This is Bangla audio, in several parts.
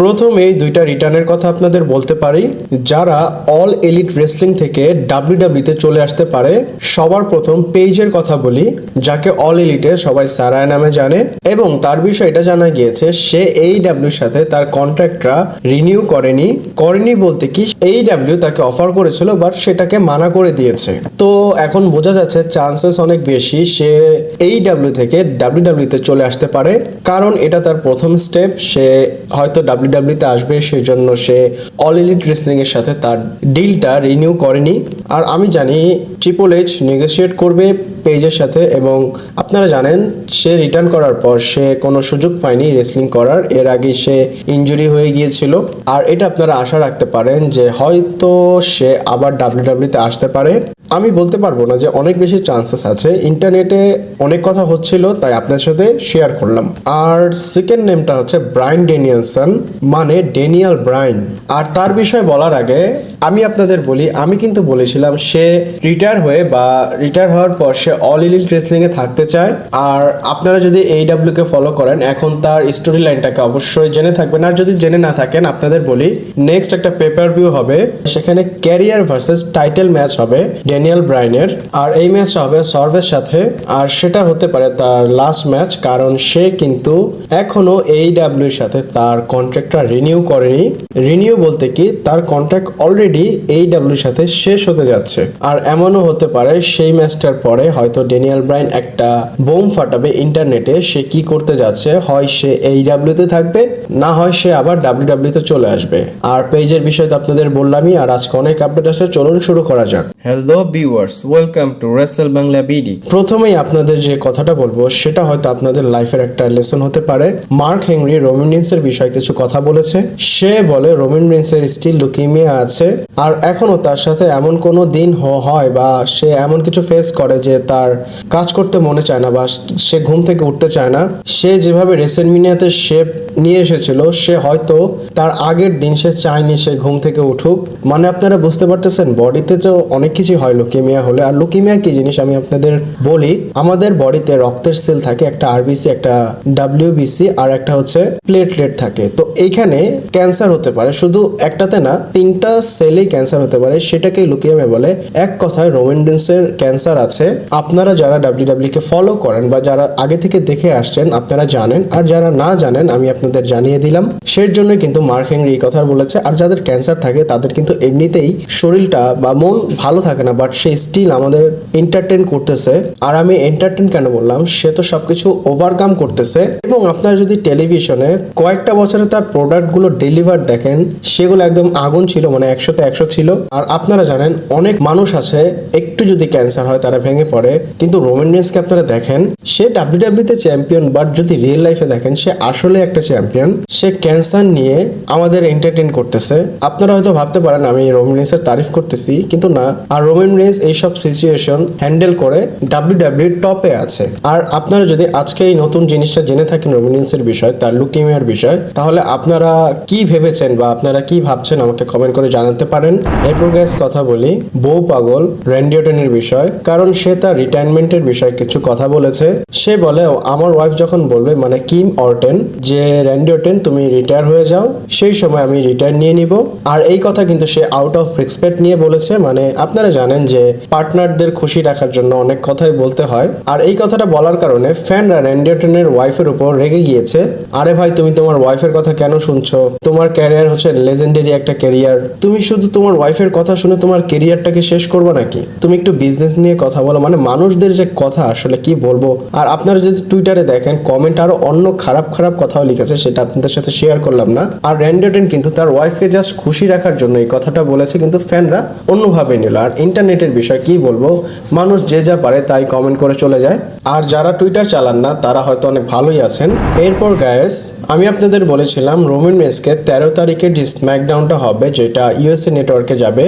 প্রথম এই দুইটা রিটার্নের কথা আপনাদের বলতে পারি, যারা অল এলিট রেসলিং থেকে ডাব্লিউডাব্লিউতে চলে আসতে পারে। সবার প্রথম পেজের কথা বলি, যাকে অল এলিটে সবাই সারায় নামে জানে, এবং তার বিষয়ে এটা জানা গিয়েছে সে এইডাব্লিউর সাথে তার কন্ট্রাক্টটা রিনিউ করেনি বলতে কি এইডাব্লিউ তাকে অফার করেছিল, বাট সেটাকে মানা করে দিয়েছে। তো এখন বোঝা যাচ্ছে চান্সেস অনেক বেশি সে এইডাব্লিউ থেকে ডাব্লিউডাব্লিউতে চলে আসতে পারে, কারণ এটা তার প্রথম স্টেপ। সে হয়তো ডাব্লিউডাব্লিউতে আসবে, সেজন্য সে অল এলিট রেসলিং এর সাথে তার ডিলটা রিনিউ করেনি। আর আমি জানি ট্রিপল এইচ নেগোশিয়েট করবে পেজের সাথে, এবং আপনারা জানেন সে রিটার্ন করার পর সে কোনো সুযোগ পায়নি রেসলিং করার। এর আগে সে ইনজুরি হয়ে গিয়েছিল, আর এটা আপনারা আশা রাখতে পারেন যে হয়তো সে আবার ডাব্লিউডাব্লিউতে আসতে পারে। আমি বলতে পারবো না যে অনেক বেশি চান্সেস আছে, ইন্টারনেটে অনেক কথা হচ্ছিল তাই আপনার সাথে শেয়ার করলাম। আর সেকেন্ড নেমটা হচ্ছে ব্রায়ান ড্যানিয়েলসন, মানে ড্যানিয়েল ব্রায়ান। আর তার বিষয়ে বলার আগে আমি আপনাদের বলি, আমি কিন্তু বলেছিলাম সে রিটায়ার হওয়ার পর সে অল এলিট রেসলিং এ থাকতে চায়। আর আপনারা যদি এইডাব্লিউ কে ফলো করেন, এখন তার স্টোরি লাইনটাকে অবশ্যই জেনে থাকবেন। আর যদি জেনে না থাকেন, আপনাদের বলি নেক্সট একটা পেপার ভিউ হবে, সেখানে ক্যারিয়ার ভার্সেস টাইটেল ম্যাচ হবে ড্যানিয়েল ব্রায়ানের। আর এই ম্যাচটা হবে সর্ভের সাথে, আর সেটা হতে পারে তার লাস্ট ম্যাচ, কারণ সে কিন্তু এখনো এইডাব্লিউ এর সাথে তার কন্ট্রাক্টটা রিনিউ করেনি। রিনিউ বলতে কি তার কন্ট্রাক্ট অলরেডি এইডাব্লিউ এর সাথে শেষ হতে যাচ্ছে। আর এমনও হতে পারে সেই ম্যাচটার পরে হয়তো ড্যানিয়েল ব্রায়ান একটা বোম ফাটাবে ইন্টারনেটে, সে কি করতে যাচ্ছে, হয় সে এইডাব্লিউ তে থাকবে, না হয় সে আবার ডাব্লিউডাব্লিউ তে চলে আসবে। আর পেজের বিষয়ে তো আপনাদের বললামই, আর আজকে অনেক আপডেট আছে, চলুন শুরু করা যাক। Hello viewers, welcome to Rachel Bangla BD. প্রথমেই আপনাদের যে কথাটা বলবো সেটা হয়তো আপনাদের লাইফের একটা লেসন হতে পারে। মার্ক হেনরি রোমান রিন্সের বিষয়ে কিছু কথা বলেছে। সে বলে রোমান রিন্সের স্টিল লুকিমিয়া আছে, আর এখনো তার সাথে এমন কোনো দিন হয় বা সে এমন কিছু ফেস করে যে তার কাজ করতে মনে চায় না বা সে ঘুম থেকে উঠতে চায় না। সে যেভাবে রেসেলমিনিয়াতে শেপ নিয়ে এসেছিল, সে হয়তো তার আগের দিন সে চায়নি সে ঘুম থেকে উঠুক। মানে আপনারা বুঝতে পারতেছেন, বডিতে তো অনেক কিছু হয় লুকিমিয়া হলে। আর লুকিমিয়া কি জিনিস আমি আপনাদের বলি, আমাদের বডিতে রক্তের সেল থাকে, একটা আরবিসি, একটা ডাব্লিউবিসি, আর একটা হচ্ছে প্লেটলেট থাকে। তো এইখানে ক্যান্সার হতে পারে, শুধু একটাতে না, 3টা সেলেই ক্যান্সার হতে পারে, সেটাকে লুকিমিয়া বলে। এক কথায় রোমান রিন্সের ক্যান্সার আছে। আপনারা যারা ডাব্লিউডাব্লিউ কে ফলো করেন বা যারা আগে থেকে দেখে আসছেন আপনারা জানেন, আর যারা না জানেন আমি আপনাদের জানিয়ে দিলাম। সেই জন্যই কিন্তু মার্ক হেনরি এই কথা বলেছে। আর যাদের ক্যান্সার থাকে তাদের কিন্তু এমনিতেই শরীরটা বা মন ভালো থাকে না, বাট সে স্টিল আমাদের এন্টারটেইন করতেছে। আর আমি এন্টারটেইন কেন বললাম, সে তো সবকিছু ওভারকাম করতেছে। এবং আপনারা যদি টেলিভিশনে কয়েকটা বছরে তার প্রোডাক্টগুলো ডেলিভার দেখেন, সেগুলো একদম আগুন ছিল, মানে 100তে 100 ছিল। আর আপনারা জানেন অনেক মানুষ আছে একটু যদি ক্যান্সার হয় তারা ভেঙে পড়ে, কিন্তু রোমান রিন্সকে আপনারা দেখেন সে ডাব্লিউডাব্লিউ তে চ্যাম্পিয়ন, বাট যদি রিয়েল লাইফে দেখেন সে আসলে একটা চ্যাম্পিয়ন। সে ক্যান্সার নিয়ে আমাদের এন্টারটেইন করতেছে। আপনারা হয়তো ভাবতে পারেন আমি রোমান রিন্সের তারিফ করতেছি, কিন্তু না। আর রোমান রিন্স এইসব সিচুয়েশন হ্যান্ডেল করে ডাব্লিউডাব্লিউ টপে আছে। আর আপনারা যদি আজকে এই নতুন জিনিসটা জেনে থাকেন রোমান রিন্সের বিষয়, তার লুকিমিয়ার বিষয়, তাহলে আপনারা কি ভেবেছেন বা আপনারা কি ভাবছেন আমাকে কমেন্ট করে জানাতে পারেন। এরপর গ্যাস কথা বলি বউ পাগল র্যান্ডি অর্টনের বিষয়, কারণ সে তার রিটায়ারমেন্টের বিষয়ে কিছু কথা বলেছে। সে বলে আমার ওয়াইফ যখন বলবে, মানে কিম অর্টেন, যে র্যান্ডি অর্টেন তুমি রিটায়ার হয়ে যাও, সেই সময় আমি রিটায়ার নিয়ে নিব। আর এই কথা কিন্তু সে আউট অফ রেসপেক্ট নিয়ে বলেছে। মানে আপনারা জানেন যে পার্টনারদের খুশি রাখার জন্য অনেক কথাই বলতে হয়। আর এই কথাটা বলার কারণে ফ্যানরা র্যান্ডি অর্টনের ওয়াইফের উপর রেগে গিয়েছে। আরে ভাই, তুমি তোমার ওয়াইফের কথা কেন শুনছো? তোমার ক্যারিয়ার হচ্ছে লেজেন্ডারি একটা ক্যারিয়ার, তুমি শুধু তোমার ওয়াইফের কথা শুনে তোমার ক্যারিয়ারটাকে শেষ করবে নাকি? তুমি একটু বিজনেস নিয়ে কথা বলো। মানে মানুষদের যে কথা আসলে কি বলবো। আর আপনারা যদি টুইটারে দেখেন কমেন্ট আরো অন্য খারাপ খারাপ কথাও লিখেছে, সেটা আপনাদের সাথে শেয়ার করলাম না। আর র্যান্ডি অর্টন কিন্তু তার ওয়াইফকে জাস্ট খুশি রাখার জন্য এই কথাটা বলেছে, কিন্তু ফ্যানরা অন্যভাবে নিল। আর ইন্টারনেটের বিষয় কি বলবো, মানুষ যে যা পারে তাই কমেন্ট করে চলে যায়। আর যারা টুইটার চালান না তারা হয়তো অনেক ভালোই আছেন। এরপর গাইস, আমি আপনাদের বলেছিলাম রোমান রিন্সকে 13 তারিখের যে স্ম্যাকডাউনটা হবে, যেটা ইউএসএ নেটওয়ার্কে যাবে,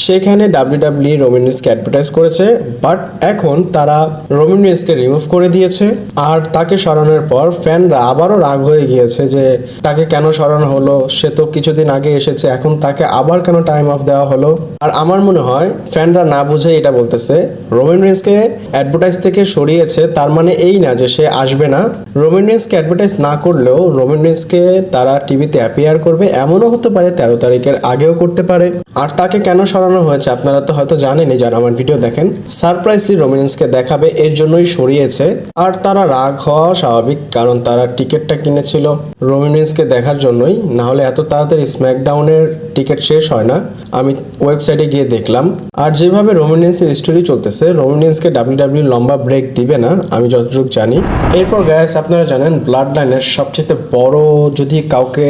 সেখানে ডাব্লিউডাব্লিউ রোমান রিন্সকে অ্যাডভার্টাইজ করেছে, বাট এখন তারা রোমান রেইন্সকে রিমুভ করে দিয়েছে। আর তাকে সরানোর পর ফ্যানরা আবারও রাগ হয়ে গিয়েছে যে তাকে কেন সরানো হলো, সে তো কিছুদিন আগে এসেছে, এখন তাকে আবার কেন টাইম অফ দেওয়া হলো। আর আমার মনে হয় ফ্যানরা না বুঝে এটা বলতেছে, রোমান রেইন্সকে অ্যাডভার্টাইজ থেকে সরিয়েছে তার মানে এই না যে সে আসবে না। রোমান রেইন্সকে অ্যাডভার্টাইজ না করলেও রোমান রেইন্সকে তারা টিভিতে অ্যাপিয়ার করবে, এমনও হতে পারে 13 তারিখের আগেও করতে পারে। আর তাকে কেন সরানো হয়েছে আপনারা তো হয়তো জানেনই যারা আমার ভিডিও দেখেন। সারপ্রাইজলি রোমান রেইন্সকে দেখাবে এর জন্যই সরিয়েছে। আর তারা রাগ হওয়া স্বাভাবিক, কারণ তারা টিকিটটা কিনেছিল রোমান রেইন্সকে দেখার জন্যই, না হলে এত তাড়াতাড়ি স্ম্যাকডাউনের টিকিট শেষ হয় না। আমি ওয়েবসাইটে গিয়ে দেখলাম। আর যেভাবে রোমান রেইন্সের স্টোরি চলতেছে, রোমান রেইন্সকে ডাব্লিউডাব্লিউ লম্বা ব্রেক দিবে না আমি যতটুকু জানি। এরপর গাইস আপনারা জানেন ব্লাড লাইনের সবচেয়ে বড় যদি কাউকে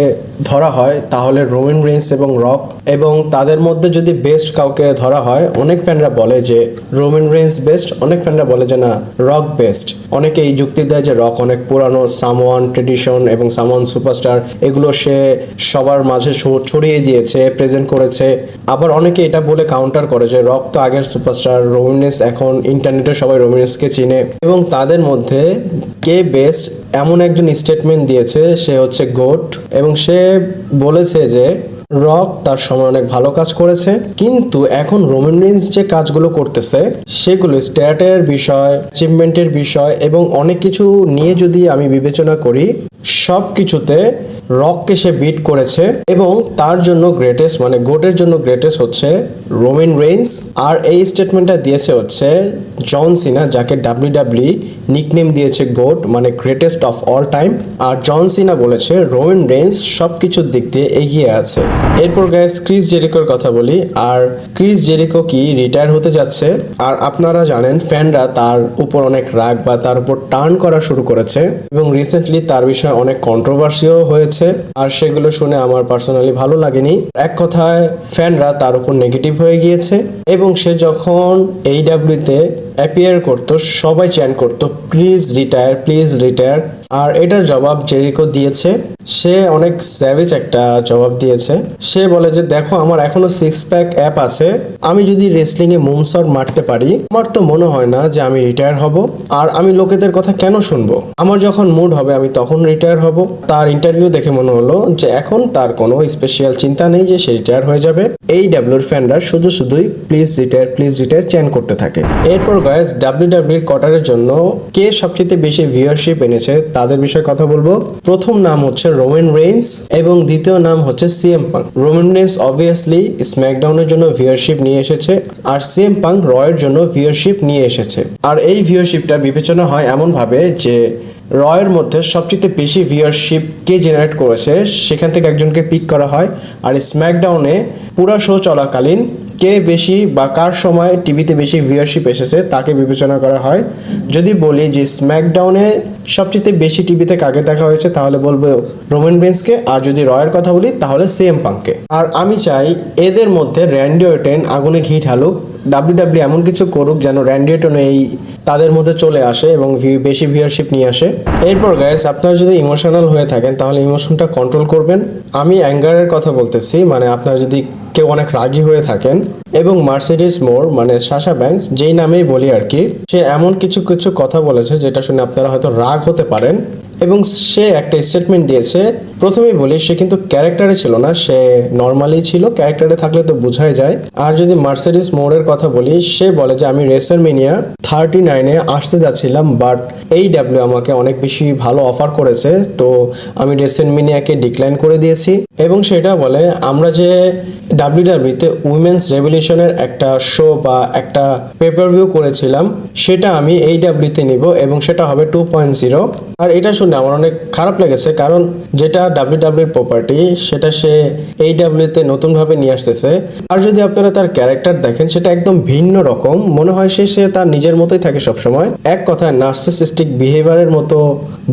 ধরা হয় তাহলে রোমান রেইন্স এবং রক, এবং তাদের মধ্যে যদি বেস্ট কাউকে ধরা হয়, অনেক ফ্যানরা বলে যে রোমান রেইন্স বেস্ট, অনেক ফ্যানরা বলে যে না রক বেস্ট। অনেকে এই যুক্তি দেয় যে রক অনেক পুরানো, সামওয়ান ট্রেডিশন এবং সামওয়ান সুপারস্টার, এগুলো সে সবার মাঝে ছড়িয়ে দিয়েছে, প্রেজেন্ট করেছে। আবার অনেকে এটা বলে কাউন্টার করে যে রক তো আগের সুপারস্টার, রোমান রেইন্স এখন ইন্টারনেটে সবাই রোমান রেইন্সকে চিনে। এবং তাদের মধ্যে কে বেস্ট এমন একজন স্টেটমেন্ট দিয়েছে, সে হচ্ছে গোট, এবং সে বলেছে যে রক তার সময় অনেক ভালো কাজ করেছে, কিন্তু এখন রোমান রেইন্স যে কাজগুলো করতেছে সেগুলো স্ট্যাটের বিষয়, অ্যাচিভমেন্টের বিষয় এবং অনেক কিছু নিয়ে যদি আমি বিবেচনা করি, সব কিছুতে রককে সে বিট করেছে। এবং তার জন্য গ্রেটেস্ট মানে গোটের জন্য গ্রেটেস্ট হচ্ছে রোমান রেইন্স। আর এই স্টেটমেন্টটা দিয়েছে হচ্ছে জন সিনা, যাকে ডাব্লিউডাব্লিউ নিকনেম দিয়েছে গোট, মানে গ্রেটেস্ট অফ অল টাইম। আর জন সিনা বলেছে রোমান রেইন্স সব কিছুর দিক দিয়ে এগিয়ে আছে। এরপর গাইস ক্রিস জেরিকোর কথা বলি। আর ক্রিস জেরিকো কি রিটায়ার হতে যাচ্ছে। আর আপনারা জানেন ফ্যানরা তার উপর অনেক রাগ বা তার উপর টার্ন করা শুরু করেছে, এবং রিসেন্টলি তার বিষয়ে অনেক কন্ট্রোভার্সিও হয়েছে। আর সেগুলো শুনে আমার পার্সোনালি ভালো লাগেনি। এক কথায় ফ্যানরা তার উপর নেগেটিভ হয়ে গিয়েছে, এবং সে যখন AEW তে অ্যাপিয়ার করতো সবাই চ্যান্ট করতো প্লিজ রিটায়ার, প্লিজ রিটায়ার। আর এটার জবাব জেরিকো দিয়েছে। সে অনেক স্যাভেজ একটা জবাব দিয়েছে। সে বলে যে দেখো আমার এখনো 6 প্যাক অ্যাপ আছে, আমি যদি রেসলিং এ মুনশট মারতে পারি আমার তো মনে হয় না যে আমি রিটায়ার হব। আর আমি লোকেদের কথা কেন শুনবো, আমার যখন মুড হবে আমি তখন রিটায়ার হব। তার ইন্টারভিউ দেখে মনে হলো যে এখন তার কোনো স্পেশাল চিন্তা নেই যে সে রিটায়ার হয়ে যাবে। AEW এর ফ্যানরা শুধুই প্লিজ রিটায়ার চ্যান করতে থাকে। এরপর গাইস ডাব্লিউডাব্লিউ এর কোয়ার্টারের জন্য কে সবচেয়ে বেশি ভিউয়ারশিপ এনেছে তাদের বিষয়ে কথা বলবো। প্রথম নাম হচ্ছে রোমান রেইন্স এবং দ্বিতীয় নাম হচ্ছে CM Punk. Roman Reigns obviously স্ম্যাকডাউনের জন্য ভিউয়ারশিপ নিয়ে এসেছে, আর সিএম পাঙ্ক রয়ের জন্য ভিউয়ারশিপ নিয়ে এসেছে। আর এই ভিউয়ারশিপটা বিবেচনা হয় এমন ভাবে যে রয়ের মধ্যে সবচেয়ে বেশি ভিউয়ারশিপ কে জেনারেট করেছে সেখান থেকে একজনকে পিক করা হয়। আর স্ম্যাকডাউনে পুরো শো চলাকালীন কে বেশি বা কার সময় টিভিতে বেশি ভিউয়ারশিপ এসেছে তাকে বিবেচনা করা হয়। যদি বলি যে স্ম্যাকডাউনে সবচেয়ে বেশি টিভিতে কাকে দেখা হয়েছে তাহলে বলবো রোমান রেইন্সকে, আর যদি রয়ের কথা বলি তাহলে সিএম পাঙ্ককে। আর আমি চাই এদের মধ্যে র্যান্ডি অর্টন আগুনে ঘি ঢালুক, ডাব্লিউডাব্লিউ এমন কিছু করুক যেন র্যান্ডি অর্টন এই তাদের মধ্যে চলে আসে এবং বেশি ভিউয়ারশিপ নিয়ে আসে। এরপর গাইস আপনারা যদি ইমোশনাল হয়ে থাকেন তাহলে ইমোশনটা কন্ট্রোল করবেন। আমি অ্যাঙ্গারের কথা বলতেছি, মানে আপনারা যদি কেউ অনেক রাগী হয়ে থাকেন, এবং মার্সিডিজ মোর মানে সাশা ব্যাঙ্কস যেই নামেই বলি আর কি, সে এমন কিছু কথা বলেছে যেটা শুনে আপনারা হয়তো রাগ হতে পারেন। এবং সে একটা স্টেটমেন্ট দিয়েছে, প্রথমেই বলি সে কিন্তু ক্যারেক্টারে ছিল না, সে নর্মালি ছিল, ক্যারেক্টারে থাকলে তো বোঝাই যায়। আর যদি মার্সিডিজ মোরের কথা বলি, সে বলে যে আমি রেসলমেনিয়া 39-এ আসতে যাচ্ছিলাম, বাট AEW আমাকে অনেক বেশি ভালো অফার করেছে, তো আমি রেসলমেনিয়াকে ডিক্লাইন করে দিয়েছি। এবং সেটা বলে আমরা যে ডাব্লিউডাব্লিউতে উইমেন্স রেভলিউশনের একটা শো বা একটা পেপারভিউ করেছিলাম সেটা আমি AEW-তে নিব, এবং সেটা হবে 2.0। আর এটা শুনে আমার অনেক খারাপ লেগেছে, কারণ যেটা ডাব্লিউডাব্লিউর প্রপার্টি সেটা সে AEW-তে নতুনভাবে নিয়ে আসতেছে। আর যদি আপনারা তার ক্যারেক্টার দেখেন সেটা একদম ভিন্ন রকম, মনে হয় সে তার নিজের মতোই থাকে সবসময়, এক কথায় নার্সিসিস্টিক বিহেভিয়ারের মতো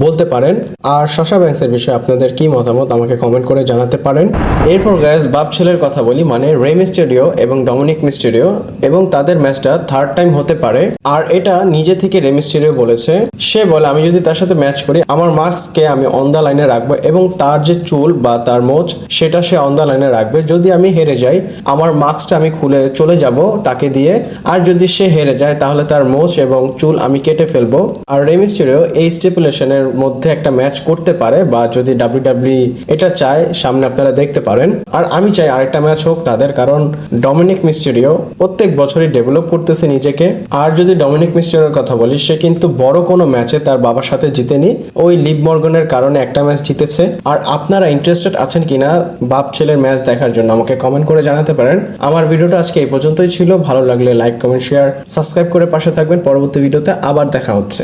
বলতে পারেন। আর সাশা ব্যাঙ্কসের বিষয়ে আপনাদের কি মতামত আমাকে কমেন্ট করে জানাতে পারেন। এরপর গাইস বাপ ছেলের কথা বলি, মানে রে মিস্টেরিও এবং ডমিনিক মিস্টেরিও, এবং তাদের ম্যাচটা থার্ড টাইম হতে পারে। আর এটা নিজে থেকে রে মিস্টেরিও বলেছে। সে বলে আমি যদি তার সাথে ম্যাচ করি আমার মার্কসকে আমি অন দ্য লাইনে রাখবো, এবং তার যে চুল বা তার মোচ সেটা সে অন দ্য লাইনে রাখবে। যদি আমি হেরে যাই আমার মাস্কটা আমি খুলে চলে যাব তাকে দিয়ে, আর যদি সে হেরে যায় তাহলে তার মোচ এবং চুল আমি কেটে ফেলবো। আর রে মিস্টেরিও এই স্টিপুলেশনের মধ্যে একটা ম্যাচ করতে পারে, বা যদি ডাব্লিউডাব্লিউ এটা চায় সামনে আপনারা দেখতে পারেন। আর আমি চাই আরেকটা ম্যাচ হোক তাদের, কারণ ডমিনিক মিস্টেরিও প্রত্যেক বছরই ডেভেলপ করতেছে নিজেকে। আর যদি ডমিনিক মিস্টেরিওর কথা বলি, সে কিন্তু বড় কোনো ম্যাচে তার বাবার সাথে জিতেনি, ওই লিভ মর্গানের কারণে একটা ম্যাচ জিতেছে। আর আপনারা ইন্টারেস্টেড আছেন কিনা বাপ ছেলের ম্যাচ দেখার জন্য আমাকে কমেন্ট করে জানাতে পারেন। আমার ভিডিওটা আজকে এই পর্যন্তই ছিল। ভালো লাগলে লাইক, কমেন্ট, শেয়ার, সাবস্ক্রাইব করে পাশে থাকবেন। পরবর্তী ভিডিওতে আবার দেখা হচ্ছে।